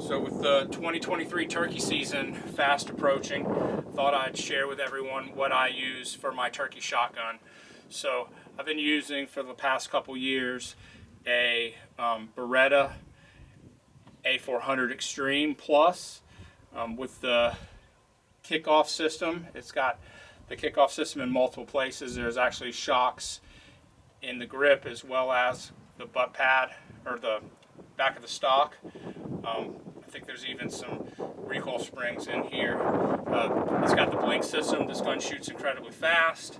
So with the 2023 turkey season fast approaching, thought I'd share with everyone what I use for my turkey shotgun. So I've been using for the past couple years a Beretta A400 Xtreme Plus with the kickoff system. It's got the kickoff system in multiple places. There's actually shocks in the grip as well as the butt pad or the back of the stock. I think there's even some recoil springs in here. It's got the blink system. This gun shoots incredibly fast.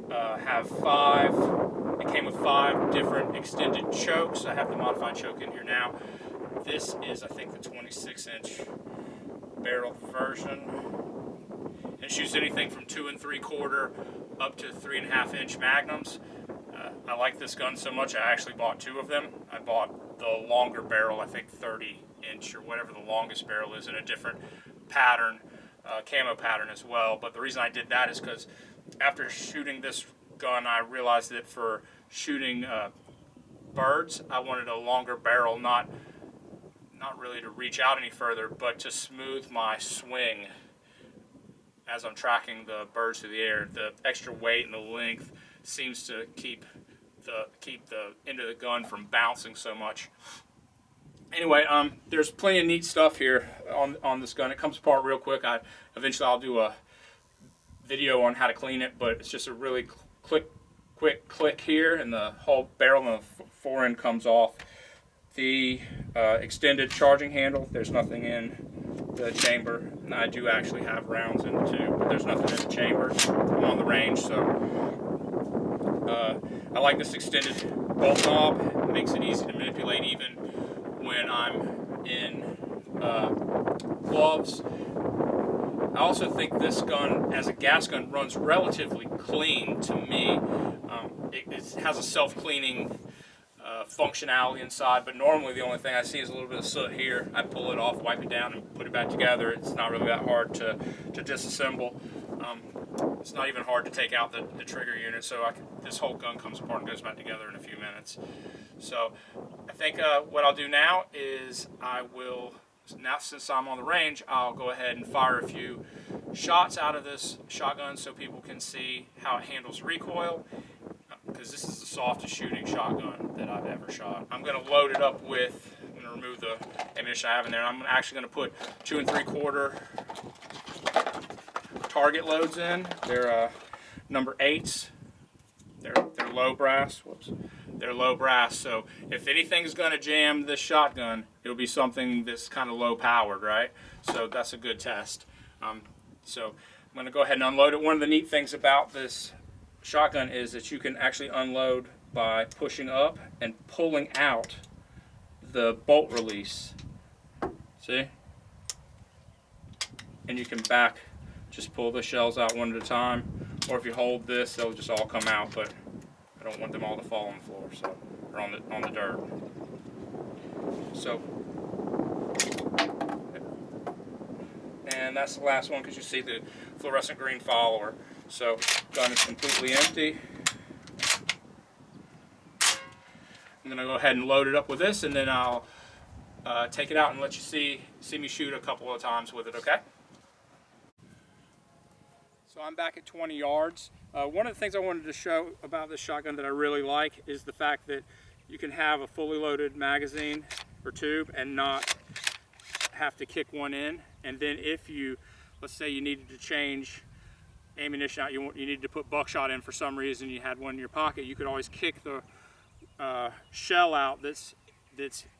It came with 5 different extended chokes. I have the modified choke in here now. This is, I think, the 26-inch barrel version. It shoots anything from 2 3/4 up to 3.5-inch magnums. I like this gun so much I actually bought 2 of them. I bought the longer barrel, I think 30-inch or whatever the longest barrel is, in a different pattern, camo pattern as well. But the reason I did that is because after shooting this gun, I realized that for shooting birds, I wanted a longer barrel, not really to reach out any further, but to smooth my swing as I'm tracking the birds through the air. The extra weight and the length seems to keep the end of the gun from bouncing so much. Anyway, there's plenty of neat stuff here on this gun. It comes apart real quick. Eventually I'll do a video on how to clean it, but it's just a really quick click here, and the whole barrel and the fore-end comes off. The extended charging handle, there's nothing in the chamber, and I do actually have rounds in it too, but there's nothing in the chamber. I'm on the range, so I like this extended bolt knob. It makes it easy to manipulate even when I'm in gloves. I also think this gun, as a gas gun, runs relatively clean to me. It has a self-cleaning functionality inside, but normally the only thing I see is a little bit of soot here. I pull it off, wipe it down, and put it back together. It's not really that hard to disassemble. It's not even hard to take out the trigger unit, so this whole gun comes apart and goes back together in a few minutes. So I think what I'll do now is now since I'm on the range, I'll go ahead and fire a few shots out of this shotgun so people can see how it handles recoil, because this is the softest shooting shotgun that I've ever shot. I'm going to load it up with, I'm going to remove the ammunition I have in there. I'm actually going to put 2 3/4 target loads in. They're number 8s. They're low brass. Whoops. They're low brass, so if anything's going to jam this shotgun, it'll be something that's kind of low powered, right? So that's a good test. So I'm going to go ahead and unload it. One of the neat things about this shotgun is that you can actually unload by pushing up and pulling out the bolt release. See? And you can just pull the shells out one at a time, or if you hold this, they'll just all come out, but I don't want them all to fall on the floor, so, or on the dirt. So, and that's the last one, because you see the fluorescent green follower. So, gun is completely empty. I'm going to go ahead and load it up with this, and then I'll take it out and let you see me shoot a couple of times with it, okay? So I'm back at 20 yards. One of the things I wanted to show about this shotgun that I really like is the fact that you can have a fully loaded magazine or tube and not have to kick one in. And then if you, let's say you needed to change ammunition out, you needed to put buckshot in for some reason, you had one in your pocket, you could always kick the shell out that's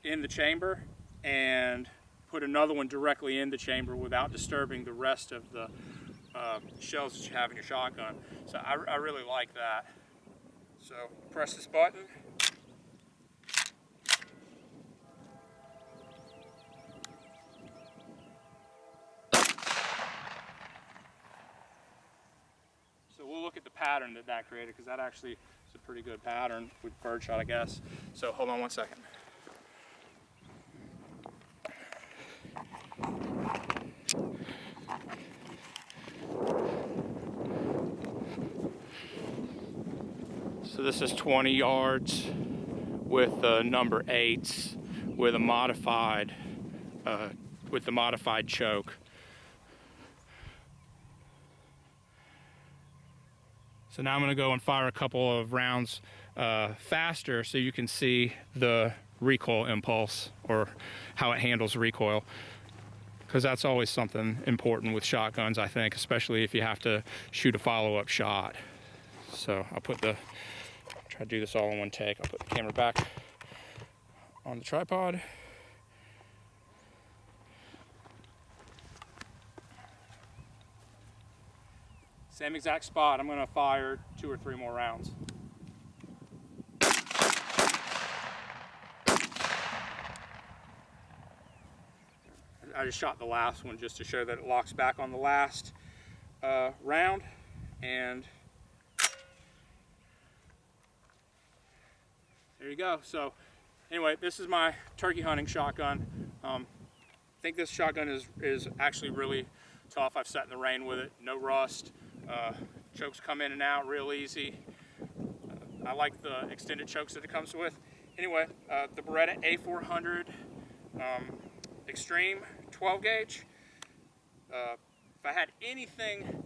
in the chamber and put another one directly in the chamber without disturbing the rest of the shells that you have in your shotgun. So I really like that. So press this button. So we'll look at the pattern that created, because that actually is a pretty good pattern with birdshot, I guess. So hold on one second. So this is 20 yards with number 8s with a modified with the modified choke. So now I'm going to go and fire a couple of rounds faster so you can see the recoil impulse, or how it handles recoil, because that's always something important with shotguns, I think, especially if you have to shoot a follow-up shot. So I'll try to do this all in one take. I'll put the camera back on the tripod. Same exact spot. I'm going to fire 2 or 3 more rounds. I just shot the last one just to show that it locks back on the last round. And there you go. So anyway, this is my turkey hunting shotgun. I think this shotgun is actually really tough. I've sat in the rain with it, no rust. Chokes come in and out real easy. I like the extended chokes that it comes with. Anyway, the Beretta A400 Xtreme 12 gauge. If I had anything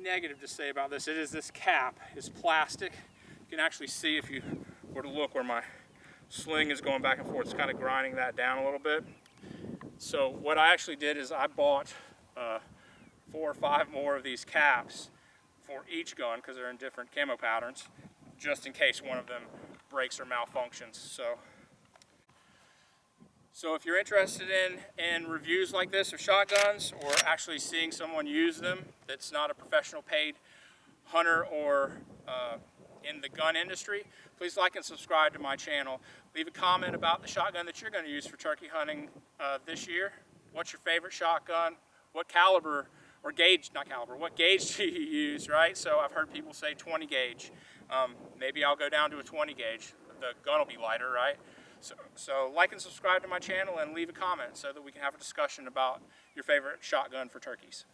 negative to say about this, it is this cap is plastic. You can actually see, if you were to look where my sling is going back and forth, it's kind of grinding that down a little bit. So what I actually did is I bought 4 or 5 more of these caps for each gun, because they're in different camo patterns, just in case one of them breaks or malfunctions. So if you're interested in reviews like this of shotguns, or actually seeing someone use them that's not a professional paid hunter or in the gun industry, please like and subscribe to my channel. Leave a comment about the shotgun that you're going to use for turkey hunting this year. What's your favorite shotgun? What caliber or gauge, not caliber, what gauge do you use, right? So I've heard people say 20 gauge. Maybe I'll go down to a 20 gauge. The gun will be lighter, right? So like and subscribe to my channel and leave a comment so that we can have a discussion about your favorite shotgun for turkeys.